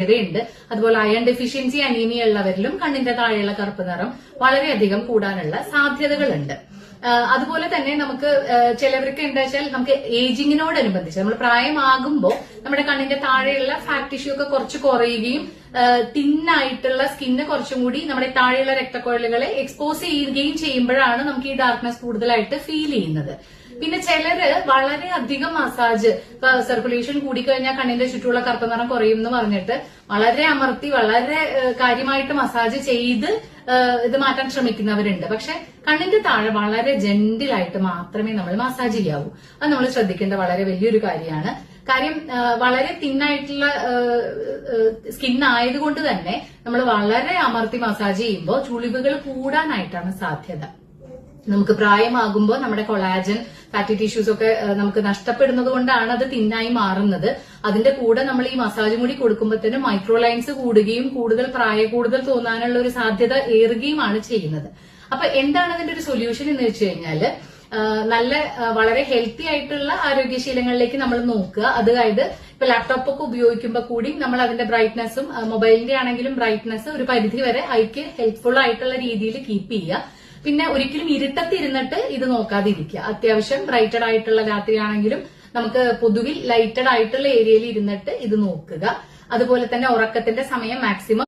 ഉണ്ട്. അതുപോലെ iron deficiency anaemia ഉള്ളവരിലും കണ്ണിന്റെ താഴെയുള്ള കറുപ്പ് നിറം വളരെയധികം കൂടാനുള്ള സാധ്യതകളുണ്ട്. അതുപോലെ തന്നെ നമുക്ക് ചിലവർക്ക് എന്താ വെച്ചാൽ നമുക്ക് ഏജിങ്ങിനോടനുബന്ധിച്ച് നമ്മൾ പ്രായമാകുമ്പോൾ നമ്മുടെ കണ്ണിന്റെ താഴെയുള്ള ഫാറ്റ് ടിഷ്യൂ ഒക്കെ കുറച്ച് കുറയുകയും തിന്നായിട്ടുള്ള സ്കിന്ന് കുറച്ചും കൂടി നമ്മുടെ താഴെയുള്ള രക്തക്കൊഴലുകളെ എക്സ്പോസ് ചെയ്യുകയും ചെയ്യുമ്പോഴാണ് നമുക്ക് ഈ ഡാർക്ക്നെസ് കൂടുതലായിട്ട് ഫീൽ ചെയ്യുന്നത്. പിന്നെ ചിലര് വളരെ അധികം മസാജ്, ഇപ്പൊ സർക്കുലേഷൻ കൂടിക്കഴിഞ്ഞാൽ കണ്ണിന്റെ ചുറ്റുമുള്ള കറുപ്പ് നിറം കുറയും എന്ന് പറഞ്ഞിട്ട് വളരെ അമർത്തി വളരെ കാര്യമായിട്ട് മസാജ് ചെയ്ത് ഇത് മാറ്റാൻ ശ്രമിക്കുന്നവരുണ്ട്. പക്ഷെ കണ്ണിന്റെ താഴെ വളരെ ജെന്റിലായിട്ട് മാത്രമേ നമ്മൾ മസാജ് ചെയ്യാവൂ. അത് നമ്മൾ ശ്രദ്ധിക്കേണ്ട വളരെ വലിയൊരു കാര്യമാണ്. കാര്യം വളരെ തിന്നായിട്ടുള്ള സ്കിൻ ആയതുകൊണ്ട് തന്നെ നമ്മൾ വളരെ അമർത്തി മസാജ് ചെയ്യുമ്പോൾ ചുളിവുകൾ കൂടാനായിട്ടാണ് സാധ്യത. നമുക്ക് പ്രായമാകുമ്പോൾ നമ്മുടെ കൊളാജൻ, ഫാറ്റി ടിഷ്യൂസ് ഒക്കെ നമുക്ക് നഷ്ടപ്പെടുന്നത് കൊണ്ടാണ് അത് തിന്നായി മാറുന്നത്. അതിന്റെ കൂടെ നമ്മൾ ഈ മസാജും കൂടി കൊടുക്കുമ്പോൾ തന്നെ മൈക്രോലൈൻസ് കൂടുകയും കൂടുതൽ കൂടുതൽ തോന്നാനുള്ള ഒരു സാധ്യത ഏറുകയുമാണ് ചെയ്യുന്നത്. അപ്പൊ എന്താണ് അതിന്റെ ഒരു സൊല്യൂഷൻ എന്ന് വെച്ച് കഴിഞ്ഞാല് നല്ല വളരെ ഹെൽത്തി ആയിട്ടുള്ള ആരോഗ്യശീലങ്ങളിലേക്ക് നമ്മൾ നോക്കുക. അതായത് ഇപ്പൊ ലാപ്ടോപ്പ് ഒക്കെ ഉപയോഗിക്കുമ്പോൾ കൂടി നമ്മൾ അതിന്റെ ബ്രൈറ്റ്നസ്സും മൊബൈലിന്റെ ആണെങ്കിലും ബ്രൈറ്റ്നസ് ഒരു പരിധി വരെ ഐക്ക് ഹെൽപ്ഫുൾ ആയിട്ടുള്ള രീതിയിൽ കീപ്പ് ചെയ്യുക. പിന്നെ ഒരിക്കലും ഇരുട്ടത്തിരുന്നിട്ട് ഇത് നോക്കാതിരിക്കുക. അത്യാവശ്യം ബ്രൈറ്റഡ് ആയിട്ടുള്ള രാത്രിയാണെങ്കിലും നമുക്ക് പൊതുവിൽ ലൈറ്റഡ് ആയിട്ടുള്ള ഏരിയയിൽ ഇരുന്നിട്ട് ഇത് നോക്കുക. അതുപോലെ തന്നെ ഉറക്കത്തിന്റെ സമയം മാക്സിമം